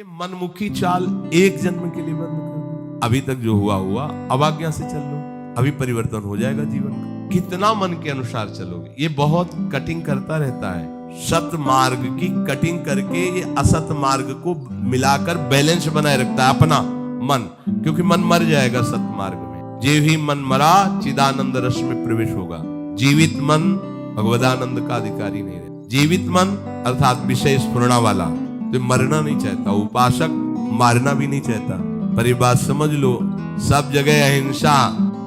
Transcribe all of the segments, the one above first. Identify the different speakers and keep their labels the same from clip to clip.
Speaker 1: मनमुखी चाल एक जन्म के लिए बंद कर दो। अभी तक जो हुआ हुआ, अवाज्ञा से चल लो, अभी परिवर्तन हो जाएगा जीवन का। कितना मन के अनुसार चलोगे, ये बहुत कटिंग करता रहता है। सत मार्ग की कटिंग करके ये असत मार्ग को मिलाकर बैलेंस बनाए रखता है अपना मन, क्योंकि मन मर जाएगा सत मार्ग में। जे भी मन मरा चिदानंद रस में प्रवेश होगा। जीवित मन भगवदानंद का अधिकारी नहीं रहे। जीवित मन अर्थात विषय स्फुरणा वाला तो मरना नहीं चाहता, उपासक मारना भी नहीं चाहता। पर ये बात समझ लो, सब जगह अहिंसा,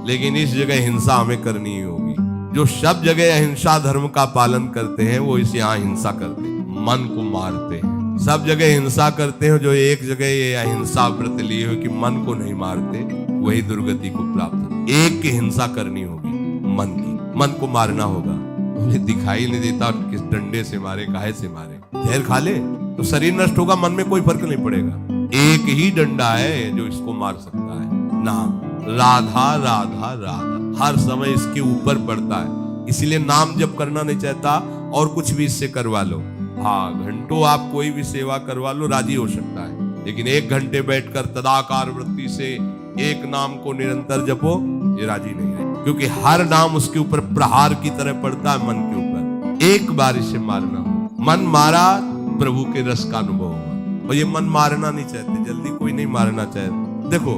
Speaker 1: लेकिन इस जगह हिंसा हमें करनी ही होगी। जो सब जगह अहिंसा धर्म का पालन करते हैं वो इस यहाँ हिंसा करते हैं, मन को मारते हैं। सब जगह हिंसा करते हैं, जो एक जगह ये अहिंसा व्रत लिए हो कि मन को नहीं मारते, वही दुर्गति को प्राप्त। एक की हिंसा करनी होगी, मन की, मन को मारना होगा। उन्हें दिखाई नहीं देता किस डंडे से मारे, काहे से मारे। जहर खा ले तो शरीर नष्ट होगा, मन में कोई फर्क नहीं पड़ेगा। एक ही डंडा है जो इसको मार सकता है, नाम। राधा राधा राधा हर समय इसके ऊपर पड़ता है, इसीलिए नाम जप करना नहीं चाहता और कुछ भी इससे करवा लो। हाँ, घंटों आप कोई भी सेवा करवा लो, राजी हो सकता है, लेकिन 1 घंटे बैठकर तदाकार वृत्ति से एक नाम को निरंतर जपो, ये राजी नहीं है। क्योंकि हर नाम उसके ऊपर प्रहार की तरह पड़ता है मन के ऊपर। एक बार इसे मारना हो, मन मारा प्रभु के रस का अनुभव होगा। और ये मन मारना नहीं चाहते, जल्दी कोई नहीं मारना चाहते। देखो,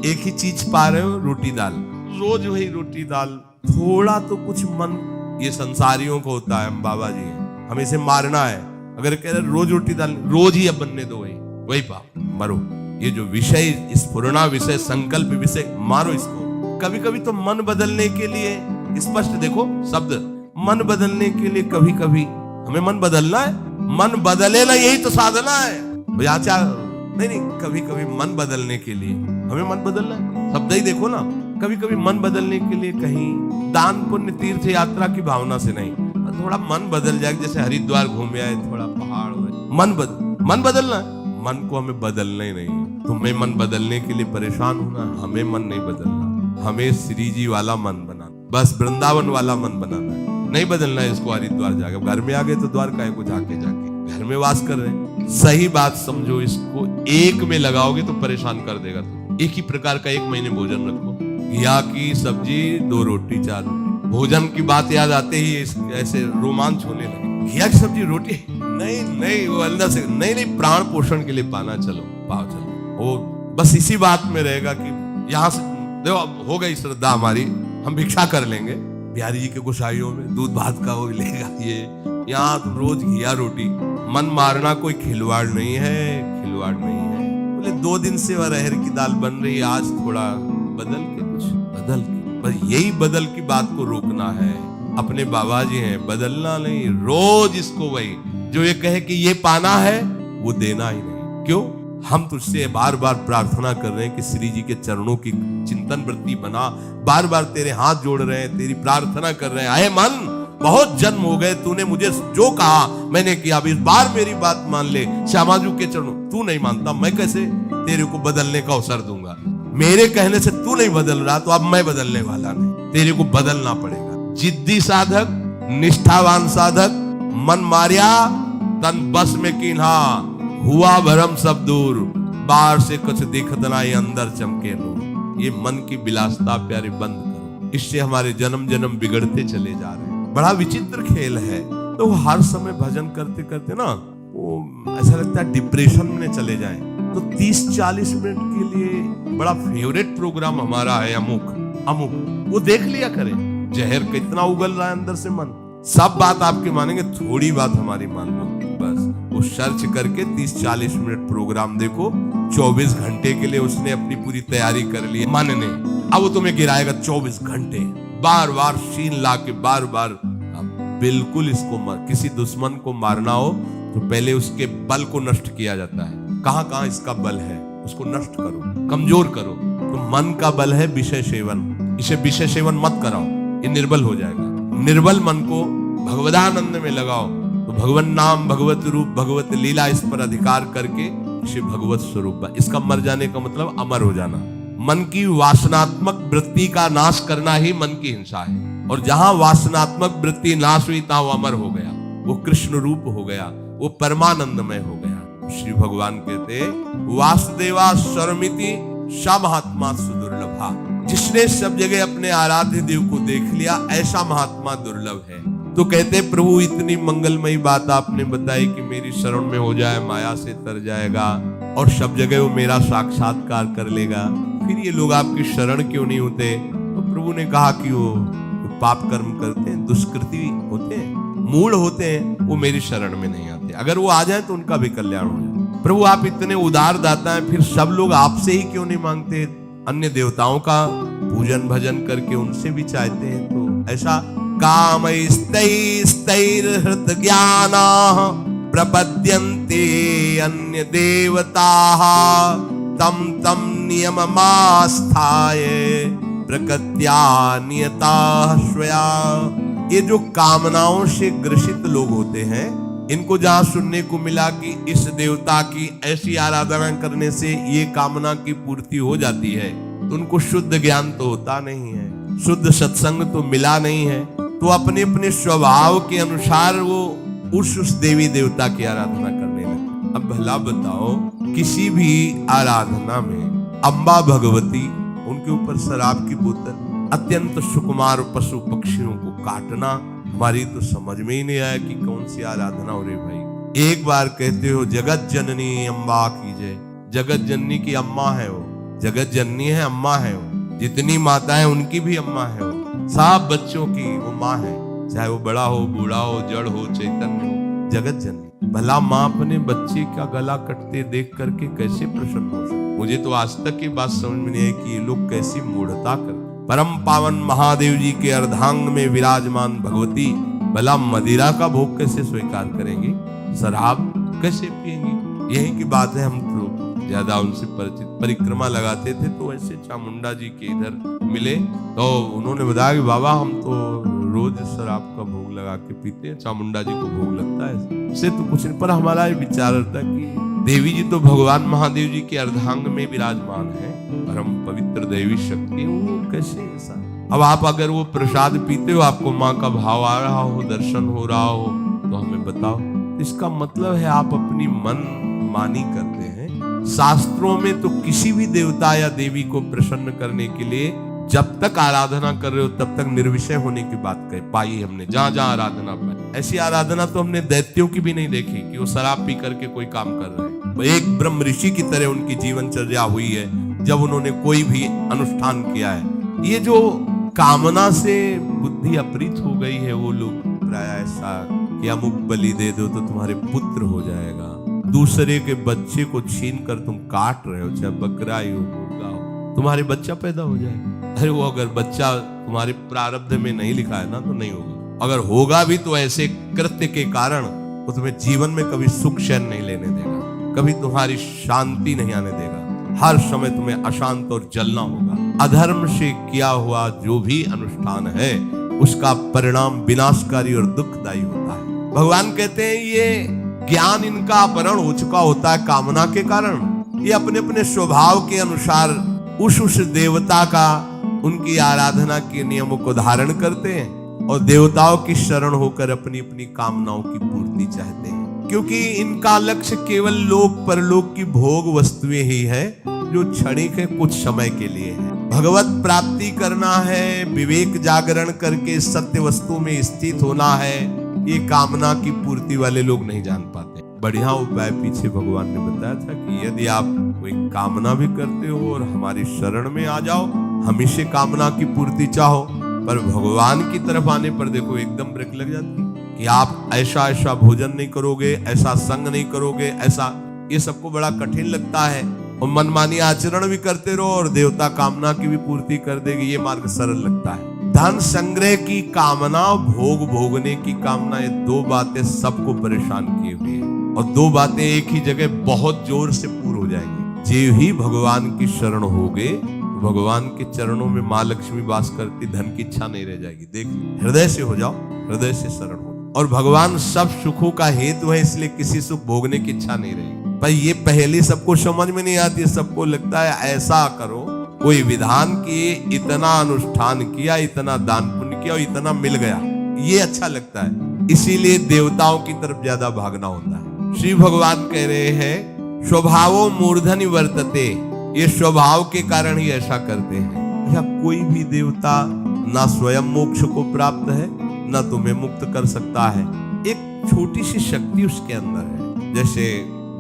Speaker 1: एक ही चीज पा रहे हो, रोटी दाल, रोज वही रोटी दाल। थोड़ा तो कुछ मन, ये संसारियों को होता है, हम बाबा जी हैं, हमें इसे मारना है। अगर कह रहे रोज रोटी दाल, रोज ही अब बनने दो, वही पाओ, मरो। ये जो विषय स्फुरणा विषय संकल्प विषय, मारो इसको। कभी कभी तो मन बदलने के लिए, स्पष्ट देखो शब्द, मन बदलने के लिए कभी कभी हमें मन बदलना है। मन बदले ना, यही तो साधना है। नहीं, कभी कभी मन बदलने के लिए हमें मन बदलना है। शब्द ही देखो ना, कभी कभी मन बदलने के लिए कहीं दान पुण्य तीर्थ यात्रा की भावना से नहीं, थोड़ा मन बदल जाए। जैसे हरिद्वार घूमे आए, थोड़ा पहाड़ हो, मन बदलना है। मन को हमें बदलना ही नहीं। तुम्हें मन बदलने के लिए परेशान होना, हमें मन नहीं बदलना। हमें श्री जी वाला मन बनाना, बस वृंदावन वाला मन बनाना है, नहीं बदलना है इसको। हरिद्वार जाके घर में आ गए तो द्वारका को जाके घर में वास कर रहे हैं। सही बात समझो, इसको एक में लगाओगे तो परेशान कर देगा। तुम एक ही प्रकार का 1 महीने भोजन रखो, घिया की सब्जी 2 रोटी 4 रोटी। भोजन की बात याद आते ही ऐसे रोमांच होने लगे। घिया की सब्जी रोटी नहीं, वो अल्लाह से नहीं, प्राण पोषण के लिए पाना, चलो पाओ, चलो। वो बस इसी बात में रहेगा कि यहाँ से देखो हो गई श्रद्धा हमारी, हम भिक्षा कर लेंगे। बिहारी जी के गोसाइयों में दूध भात का वो लेगा, ये यहाँ तो रोज घिया रोटी। मन मारना कोई खिलवाड़ नहीं है, खिलवाड़ नहीं है। बोले 2 दिन से अरहर की दाल बन रही है, आज थोड़ा बदल के, बस यही बदल की बात को रोकना है। अपने बाबा जी हैं, बदलना नहीं, रोज इसको वही जो ये कहे कि ये पाना है वो देना ही नहीं। क्यों? हम तुझसे बार बार प्रार्थना कर रहे हैं कि श्री जी के चरणों की चिंतन वृत्ति बना, बार बार तेरे हाथ जोड़ रहे हैं, तेरी प्रार्थना कर रहे हैं। अरे मन, बहुत जन्म हो गए, तूने मुझे जो कहा मैंने किया, अब इस बार मेरी बात मान ले। श्यामाजू के चरणों, तू नहीं मानता, मैं कैसे तेरे को बदलने का अवसर दूंगा? मेरे कहने से तू नहीं बदल रहा, तो अब मैं बदलने वाला नहीं, तेरे को बदलना पड़ेगा। जिद्दी साधक, निष्ठावान साधक, मन मारिया तन बस में कीन्हा, हुआ भरम सब दूर, बाहर से कुछ दिखत ना, अंदर चमके नूर। ये मन की विलासता प्यारे बंद करो, इससे हमारे जन्म जन्म बिगड़ते चले जा रहे हैं। बड़ा विचित्र खेल है। तो हर समय भजन करते करते ना, वो ऐसा लगता है डिप्रेशन में चले जाएं। तो 30-40 मिनट के लिए बड़ा फेवरेट प्रोग्राम हमारा है अमुक, वो देख लिया करें। जहर कितना उगल रहा है अंदर से मन, सब बात आपकी मानेंगे, थोड़ी बात हमारी मान लो। बस वो सर्च करके 30-40 मिनट प्रोग्राम देखो। 24 घंटे के लिए उसने अपनी पूरी तैयारी कर ली मन ने। अब वो तुम्हें गिराएगा 24 घंटे, बार बार शीन ला के, बार बार। बिल्कुल इसको किसी दुश्मन को मारना हो तो पहले उसके बल को नष्ट किया जाता है। कहाँ इसका बल है उसको नष्ट करो, कमजोर करो। तो मन का बल है विषय सेवन, इसे विषय सेवन मत कराओ, ये निर्बल हो जाएगा। निर्बल मन को भगवदानंद में लगाओ, तो भगवत नाम, भगवत रूप, भगवत लीला, इस पर अधिकार करके इसे भगवत स्वरूप। इसका मर जाने का मतलब अमर हो जाना। मन की वासनात्मक वृत्ति का नाश करना ही मन की हिंसा है। और जहां वासनात्मक वृत्ति नाश हुई, तहां वो अमर हो गया, वो कृष्ण रूप हो गया, वो परमानंदमय हो गया। श्री भगवान कहते वासुदेवा सर्वमिति सा महात्मा सुदुर्लभा। जिसने सब जगह अपने आराध्य देव को देख लिया ऐसा महात्मा दुर्लभ है। तो कहते प्रभु इतनी मंगलमयी बात आपने बताई कि मेरी शरण में हो जाए माया से तर जाएगा और सब जगह वो मेरा साक्षात्कार कर लेगा, फिर ये लोग आपकी शरण क्यों नहीं होते? तो प्रभु ने कहा कि वो पाप कर्म करते हैं, दुष्कृति होते हैं, मूढ़ होते हैं, वो मेरी शरण में नहीं आते। अगर वो आ जाए तो उनका भी कल्याण हो जाए। प्रभु आप इतने उदार दाता हैं, फिर सब लोग आपसे ही क्यों नहीं मांगते? अन्य देवताओं का पूजन भजन करके उनसे भी चाहते हैं। तो ऐसा कामैस्तैस्तैर्हृत ज्ञानाः प्रपद्यन्ते अन्य देवताः तम तम नियममास्थाय प्रकृत्या नियताः स्वया। ये जो कामनाओं से ग्रसित लोग होते हैं, इनको जहां सुनने को मिला कि इस देवता की ऐसी आराधना करने से ये कामना की पूर्ति हो जाती है, तो उनको शुद्ध ज्ञान तो होता नहीं है, शुद्ध सत्संग तो मिला नहीं है, तो अपने अपने स्वभाव के अनुसार वो उस देवी देवता की आराधना करने लगे। अब भला बताओ, किसी भी आराधना में अम्बा भगवती, उनके ऊपर शराब की बोतल, अत्यंत सुकुमार पशु पक्षियों को काटना, हमारी तो समझ में ही नहीं आया कि कौन सी आराधना हो रही भाई। एक बार कहते हो जगत जननी अम्बा की जय, जगत जननी की अम्मा है वो, जगत जननी है, अम्मा है वो, जितनी माता है उनकी भी अम्मा है वो, सब बच्चों की वो माँ है, चाहे वो बड़ा हो, बूढ़ा हो, जड़ हो, चैतन्य हो, जगत जननी। भला माँ अपने बच्चे का गला कटते देख करके कैसे प्रसन्न हो सकती? मुझे तो आज तक की बात समझ में नहीं है कि ये लोग कैसी मूढ़ता करते। परम पावन महादेव जी के अर्धांग में विराजमान भगवती भला मदिरा का भोग कैसे स्वीकार करेंगी? शराब कैसे पिएंगी? यही की बात है। हम तो ज्यादा उनसे परिचित, परिक्रमा लगाते थे तो ऐसे चामुंडा जी के इधर मिले तो उन्होंने बताया कि बाबा हम तो रोज शराब का भोग लगा के पीते हैं, चामुंडा जी को भोग लगता है, इससे तो कुछ नहीं। पर हमारा ये विचार था कि देवी जी तो भगवान महादेव जी के अर्धांग में विराजमान है, परम पवित्र देवी शक्ति, वो कैसे ऐसा? अब आप अगर वो प्रसाद पीते हो, आपको माँ का भाव आ रहा हो, दर्शन हो रहा हो, तो हमें बताओ। इसका मतलब है आप अपनी मन मानी करते हैं। शास्त्रों में तो किसी भी देवता या देवी को प्रसन्न करने के लिए जब तक आराधना कर रहे हो तब तक निर्विषय होने की बात कही पाई हमने, जहां जहां आराधना पाई। ऐसी आराधना तो हमने दैत्यों की भी नहीं देखी कि वो शराब पी करके कोई काम कर रहे हैं। एक ब्रह्म ऋषि की तरह उनकी जीवनचर्या हुई है जब उन्होंने कोई भी अनुष्ठान किया है। ये जो कामना से बुद्धि अपरित हो गई है, वो लोग प्राय ऐसा कि अमुक बलि दे दो तो तुम्हारे पुत्र हो जाएगा, दूसरे के बच्चे को छीन कर तुम काट रहे हो, चाहे बकरा हो मुर्गा हो, तुम्हारे बच्चा पैदा हो जाएगा। अरे वो अगर बच्चा तुम्हारे प्रारब्ध में नहीं लिखा है ना तो नहीं होगा, अगर होगा भी तो ऐसे कृत्य के कारण वो तुम्हें जीवन में कभी सुख चैन नहीं लेने देगा, कभी तुम्हारी शांति नहीं आने देगा, हर समय तुम्हें अशांत और जलना होगा। अधर्म से किया हुआ जो भी अनुष्ठान है उसका परिणाम विनाशकारी और दुखदायी होता है। भगवान कहते हैं ये ज्ञान इनका अपहरण हो चुका होता है कामना के कारण। ये अपने अपने स्वभाव के अनुसार उस देवता का, उनकी आराधना के नियमों को धारण करते हैं और देवताओं की शरण होकर अपनी अपनी कामनाओं की पूर्ति चाहते हैं, क्योंकि इनका लक्ष्य केवल लोक परलोक की भोग वस्तुएं ही है जो क्षणिक है, कुछ समय के लिए है। भगवत प्राप्ति करना है, विवेक जागरण करके सत्य वस्तु में स्थित होना है, ये कामना की पूर्ति वाले लोग नहीं जान पाते। बढ़िया उपाय पीछे भगवान ने बताया था कि यदि आप कोई कामना भी करते हो और हमारी शरण में आ जाओ, हमेशा कामना की पूर्ति चाहो, पर भगवान की तरफ आने पर देखो एकदम ब्रेक लग जाती है कि आप ऐसा ऐसा भोजन नहीं करोगे, ऐसा संग नहीं करोगे, ऐसा, ये सबको बड़ा कठिन लगता है और मनमानी आचरण भी करते रहो और देवता कामना की भी पूर्ति कर देगी, ये मार्ग सरल लगता है। धन संग्रह की कामना, भोग भोगने की कामना, ये दो बातें सबको परेशान किए हुए हैं और दो बातें एक ही जगह बहुत जोर से पूर्ण हो जाएंगी। जो ही भगवान की शरण होगे, भगवान के चरणों में माँ लक्ष्मी वास करती, धन की इच्छा नहीं रह जाएगी। देख, हृदय से हो जाओ, हृदय से शरण हो, और भगवान सब सुखों का हेतु है, इसलिए किसी सुख भोगने की इच्छा नहीं रहेगी। पर ये पहले सबको समझ में नहीं आती, सबको लगता है ऐसा करो, कोई विधान किए, इतना अनुष्ठान किया, इतना दान पुण्य किया और इतना मिल गया, ये अच्छा लगता है, इसीलिए देवताओं की तरफ ज्यादा भागना होता है। श्री भगवान कह रहे हैं स्वभावो मूर्धनि वर्तते, ये स्वभाव के कारण ही ऐसा करते हैं। या कोई भी देवता ना स्वयं मोक्ष को प्राप्त है ना तुम्हें मुक्त कर सकता है। एक छोटी सी शक्ति उसके अंदर है, जैसे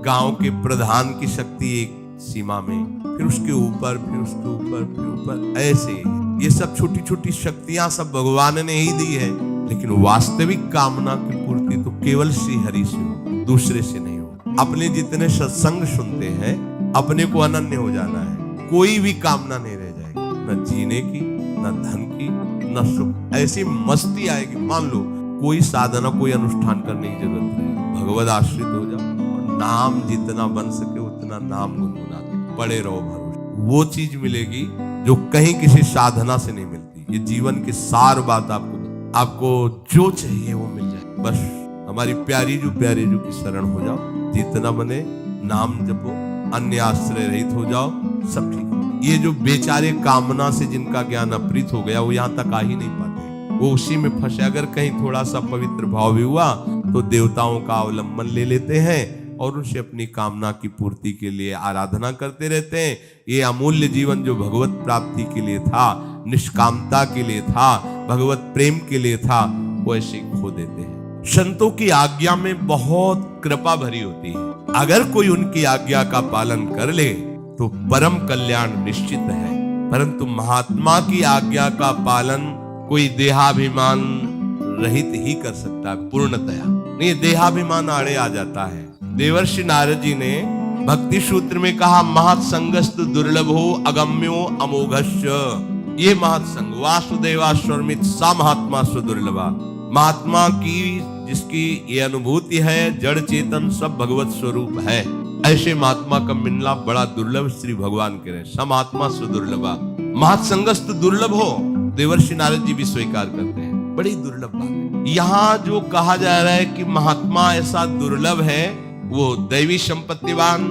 Speaker 1: गांव के प्रधान की शक्ति एक सीमा में, फिर उसके ऊपर, फिर उसके ऊपर, फिर ऊपर, ऐसे ये सब छोटी छोटी शक्तियां सब भगवान ने ही दी है। लेकिन वास्तविक कामना की पूर्ति तो केवल श्री हरि से हो, दूसरे से नहीं हो। अपने जितने सत्संग सुनते हैं अपने को अनन्य हो जाना है, कोई भी कामना नहीं रह जाएगी, न जीने की, न धन की, न सुख। ऐसी मस्ती आएगी। मान लो कोई साधना, कोई अनुष्ठान करने की जरूरत नहीं, भगवत आश्रित हो जाओ और नाम जितना बन सके उतना नाम गुनगुनाते पड़े रहो भरोसे। वो चीज मिलेगी जो कहीं किसी साधना से नहीं मिलती। ये जीवन की सार बात आपको जो चाहिए वो मिल जाए। बस हमारी प्यारी जो की शरण हो जाओ, जितना बने नाम जपो, अन्य आश्रय रहित हो जाओ, सब ठीक। ये जो बेचारे कामना से जिनका ज्ञान अपहृत हो गया वो यहाँ तक आ ही नहीं पाते, वो उसी में फंसे। अगर कहीं थोड़ा सा पवित्र भाव भी हुआ तो देवताओं का अवलंबन ले लेते हैं और उनसे अपनी कामना की पूर्ति के लिए आराधना करते रहते हैं। ये अमूल्य जीवन जो भगवत प्राप्ति के लिए था, निष्कामता के लिए था, भगवत प्रेम के लिए था, वो ऐसे खो देते हैं। संतों की आज्ञा में बहुत कृपा भरी होती है। अगर कोई उनकी आज्ञा का पालन कर ले तो परम कल्याण निश्चित है। परंतु महात्मा की आज्ञा का पालन कोई देहाभिमान रहित ही कर सकता है पूर्णतया, नहीं देहाभिमान आड़े आ जाता है। देवर्षि नारद जी ने भक्ति सूत्र में कहा, महत्संगस्तु दुर्लभो अगम्यो अमोघश्च। ये महत्संग वासुदेवाश्वरमित सा महात्मा सुदुर्लभा। महात्मा की जिसकी ये अनुभूति है, जड़ चेतन सब भगवत स्वरूप है, ऐसे महात्मा का मिलना बड़ा दुर्लभ। श्री भगवान कह रहे हैं समात्मा सुदुर्लभा। महत्संगस्तु दुर्लभ हो, देवर्षि नारद जी भी स्वीकार करते हैं, बड़ी दुर्लभ बात है। यहाँ जो कहा जा रहा है कि महात्मा ऐसा दुर्लभ है, वो दैवी संपत्तिवान,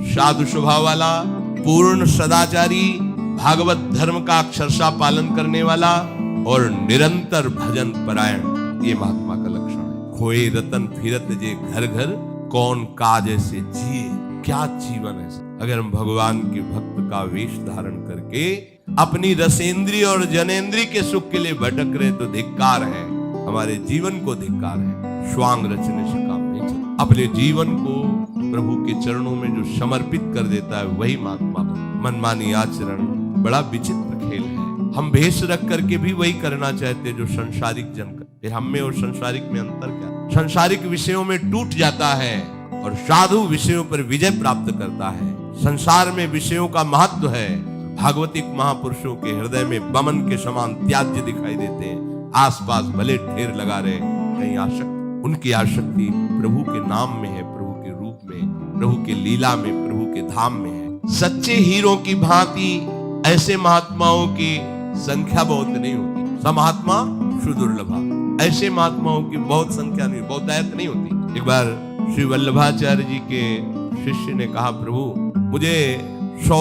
Speaker 1: साधु स्वभाव वाला, पूर्ण सदाचारी, भागवत धर्म का अक्षरशः पालन करने वाला और निरंतर भजन परायण, ये महात्मा का लक्षण है। खोए रतन फिरत जे घर घर, कौन काज ऐसे जिए, क्या जीवन है। अगर हम भगवान के भक्त का वेश धारण करके अपनी रसेंद्रिय और जनेंद्रिय के सुख के लिए भटक रहे तो धिक्कार है, हमारे जीवन को धिक्कार है। स्वांग रचने से काम नहीं चलता। अपने जीवन को प्रभु के चरणों में जो समर्पित कर देता है वही महात्मा। मनमानी आचरण बड़ा विचित्र खेल है। हम भेष रख करके भी वही करना चाहते जो संसारिक जन कर। फिर हम में और संसारिक में अंतर क्या? संसारिक विषयों में टूट जाता है और साधु विषयों पर विजय प्राप्त करता है। संसार में विषयों का महत्व है, भागवतिक महापुरुषों के हृदय में बमन के समान त्याज्य दिखाई देते हैं। आसपास भले ढेर लगा रहे, कहीं आसक्ति, उनकी आसक्ति प्रभु के नाम में है, प्रभु के रूप में, प्रभु के लीला में, प्रभु के धाम में है। सच्चे हीरो की भांति ऐसे महात्माओं की संख्या बहुत नहीं होती। सब महात्मा सुदुर्लभा, ऐसे महात्माओं की बहुत संख्या नहीं, बहुतायत नहीं होती। एक बार श्री वल्लभाचार्य जी के शिष्य ने कहा, प्रभु मुझे 100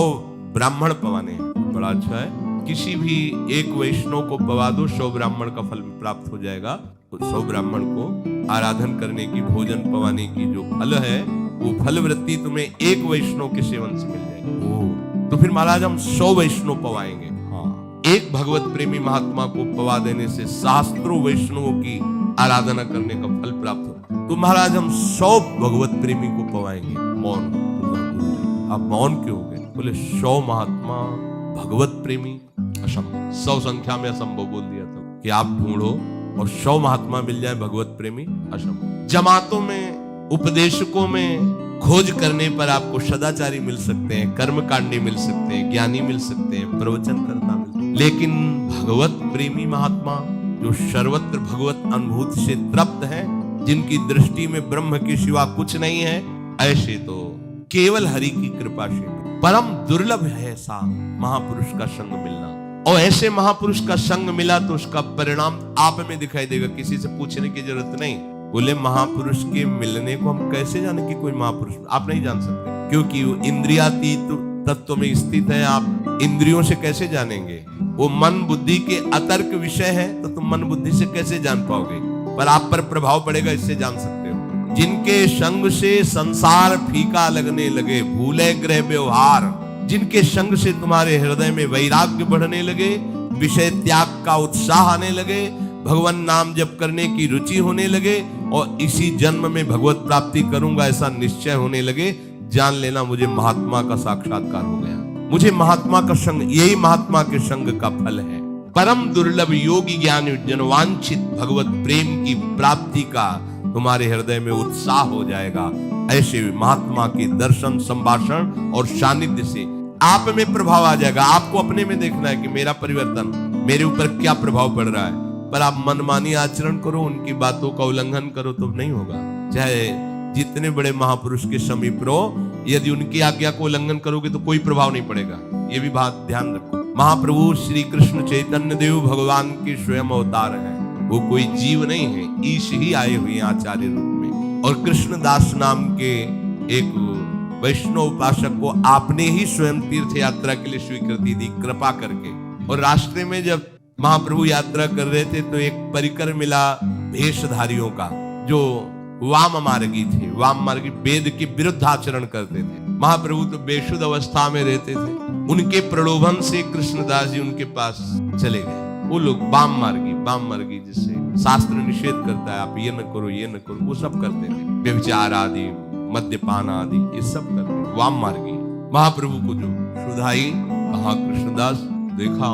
Speaker 1: ब्राह्मण पवाने हैं। बड़ा अच्छा है, किसी भी एक वैष्णव को पवा दो, 100 ब्राह्मण का फल प्राप्त हो जाएगा। तो 100 ब्राह्मण को आराधन करने की, भोजन पवाने की जो फल है, वो फल वृत्ति तुम्हें एक वैष्णव के सेवन से मिल जाएगी। तो फिर महाराज हम 100 वैष्णव पवाएंगे। एक भगवत प्रेमी महात्मा को पवा देने से शास्त्रों वैष्णवों की आराधना करने का फल प्राप्त हो। तो महाराज हम 100 भगवत प्रेमी को पवाएंगे। मौन, आप मौन क्यों हो गए? बोले 100 महात्मा भगवत प्रेमी असंभव, 100 संख्या में असंभव बोल दिया था कि आप ढूंढो और 100 महात्मा मिल जाए भगवत प्रेमी, असंभव। जमातों में, उपदेशकों में खोज करने पर आपको सदाचारी मिल सकते हैं, कर्मकांडी मिल सकते हैं, ज्ञानी मिल सकते हैं, प्रवचन करता मिल, लेकिन भगवत प्रेमी महात्मा जो सर्वत्र भगवत अनुभूति से तृप्त है, जिनकी दृष्टि में ब्रह्म के सिवा कुछ नहीं है, ऐसे तो केवल हरि की कृपा से परम दुर्लभ है ऐसा महापुरुष का संग मिलना। और ऐसे महापुरुष का संग मिला तो उसका परिणाम आप में दिखाई देगा, किसी से पूछने की जरूरत नहीं। बोले महापुरुष के मिलने को हम कैसे जाने कि कोई महापुरुष? आप नहीं जान सकते, क्योंकि वो इंद्रियातीत तत्व में स्थित है। आप इंद्रियों से कैसे जानेंगे? वो मन बुद्धि के अतर्क विषय है, तो तुम मन बुद्धि से कैसे जान पाओगे? पर आप पर प्रभाव पड़ेगा, इससे जान सकते हो। जिनके संग से संसार फीका लगने लगे, भूले ग्रह व्यवहार, जिनके संग से तुम्हारे हृदय में वैराग्य बढ़ने लगे, विषय त्याग का उत्साह आने लगे, भगवान नाम जप करने की रुचि होने लगे और इसी जन्म में भगवत प्राप्ति करूंगा ऐसा निश्चय होने लगे, जान लेना मुझे महात्मा का साक्षात्कार हो गया। मुझे महात्मा का संग, यही महात्मा के संग का फल है। परम दुर्लभ योगी ज्ञान जनवांछित भगवत प्रेम की प्राप्ति का तुम्हारे हृदय में उत्साह हो जाएगा। ऐसे महात्मा के दर्शन, संभाषण और सानिध्य से आप में प्रभाव आ जाएगा। आपको अपने में देखना है कि मेरा परिवर्तन, मेरे ऊपर क्या प्रभाव पड़ रहा है। पर आप मनमानी आचरण करो, उनकी बातों का उल्लंघन करो तो नहीं होगा। चाहे जितने बड़े महापुरुष के समीप रहो, यदि उनकी आज्ञा को उल्लंघन करोगे तो कोई प्रभाव नहीं पड़ेगा। ये भी बात ध्यान रखो। महाप्रभु श्री कृष्ण चैतन्य देव भगवान के स्वयं अवतार हैं। वो कोई जीव नहीं है, ईश ही आए हुए हैं आचार्य रूप में। और कृष्णदास नाम के एक वैष्णव उपासक को आपने ही स्वयं तीर्थ यात्रा के लिए स्वीकृति दी, कृपा करके। और रास्ते में जब महाप्रभु यात्रा कर रहे थे तो एक परिकर मिला भेषधारियों का, जो वाम मार्गी थे। वाम मार्गी वेद के विरुद्ध आचरण करते थे। महाप्रभु तो बेशुद्ध अवस्था में रहते थे। उनके प्रलोभन से कृष्णदास जी उनके पास चले गए। वो लोग वाम मार्गी जिससे शास्त्र निषेध करता है, आप ये न करो, ये न करो, वो सब करते थे। व्यभिचार आदि, मद्यपान आदि, ये सब करते थे वाम मार्गी। महाप्रभु को जो शुद्धाई कहा, कृष्णदास देखा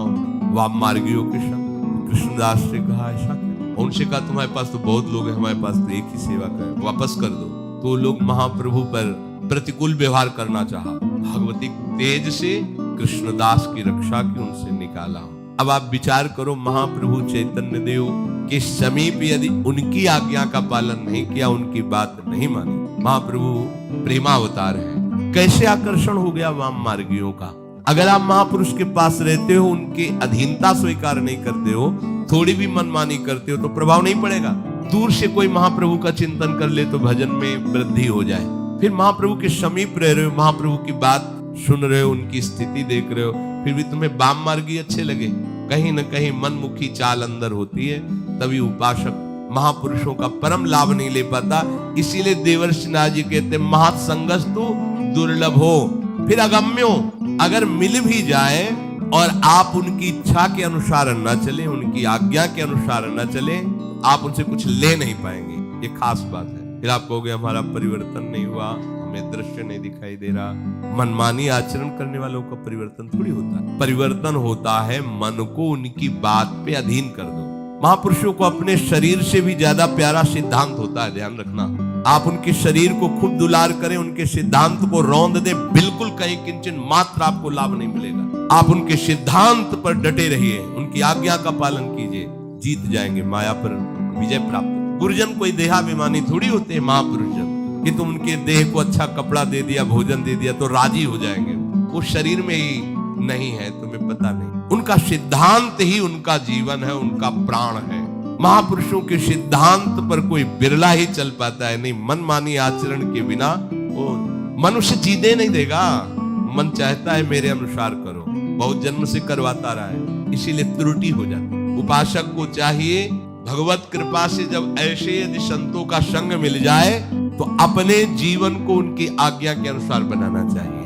Speaker 1: वाम मार्गियों के संग। कृष्णदास से कहा ऐसा क्या? उनसे कहा तुम्हारे पास तो बहुत लोग हैं, हमारे पास तो एक ही सेवक है, वापस कर दो। तो लोग महाप्रभु पर प्रतिकूल व्यवहार करना चाहा। भगवती तेज से कृष्णदास की रक्षा की, उनसे निकाला। अब आप विचार करो, महाप्रभु चैतन्य देव के समीप यदि उनकी आज्ञा का पालन नहीं किया, उनकी बात नहीं मानी, महाप्रभु प्रेमावतार है, कैसे आकर्षण हो गया वाम मार्गियों का। अगर आप महापुरुष के पास रहते हो, उनके अधीनता स्वीकार नहीं करते हो, थोड़ी भी मनमानी करते हो तो प्रभाव नहीं पड़ेगा। दूर से कोई महाप्रभु का चिंतन कर ले तो भजन में वृद्धि हो जाए। फिर महाप्रभु के समीप रह रहे हो, महाप्रभु की बात सुन रहे हो, उनकी स्थिति देख रहे हो, फिर भी तुम्हें वाम मार्गी अच्छे लगे। कहीं न कहीं मनमुखी चाल अंदर होती है, तभी उपासक महापुरुषों का परम लाभ नहीं ले पाता। इसीलिए देवर्षि नारद जी कहते महत्संगस्तु दुर्लभ हो। फिर अगम्यो, अगर मिल भी जाए और आप उनकी इच्छा के अनुसार न चले, उनकी आज्ञा के अनुसार न चले, आप उनसे कुछ ले नहीं पाएंगे। ये खास बात है। फिर आप कहोगे हमारा परिवर्तन नहीं हुआ, हमें दृश्य नहीं दिखाई दे रहा। मनमानी आचरण करने वालों का परिवर्तन थोड़ी होता है। परिवर्तन होता है मन को उनकी बात पे अधीन कर दो। महापुरुषों को अपने शरीर से भी ज्यादा प्यारा सिद्धांत होता है, ध्यान रखना। आप उनके शरीर को खूब दुलार करें, उनके सिद्धांत को रौंद दे, बिल्कुल कहीं किंचन मात्र आपको लाभ नहीं मिलेगा। आप उनके सिद्धांत पर डटे रहिए, उनकी आज्ञा का पालन कीजिए, जीत जाएंगे, माया पर विजय प्राप्त। गुरुजन कोई देहाभिमानी थोड़ी होते हैं महापुरुष जन कि तुम उनके देह को अच्छा कपड़ा दे दिया, भोजन दे दिया तो राजी हो जाएंगे। वो शरीर में ही नहीं है, तुम्हें पता नहीं। उनका सिद्धांत ही उनका जीवन है, उनका प्राण है। महापुरुषों के सिद्धांत पर कोई बिरला ही चल पाता है, नहीं मनमानी आचरण के बिना वो मनुष्य जीते नहीं देगा। मन चाहता है मेरे अनुसार करो, बहुत जन्म से करवाता रहा है, इसीलिए त्रुटि हो जाती। उपासक को चाहिए भगवत कृपा से जब ऐसे यदि संतों का संग मिल जाए तो अपने जीवन को उनकी आज्ञा के अनुसार बनाना चाहिए।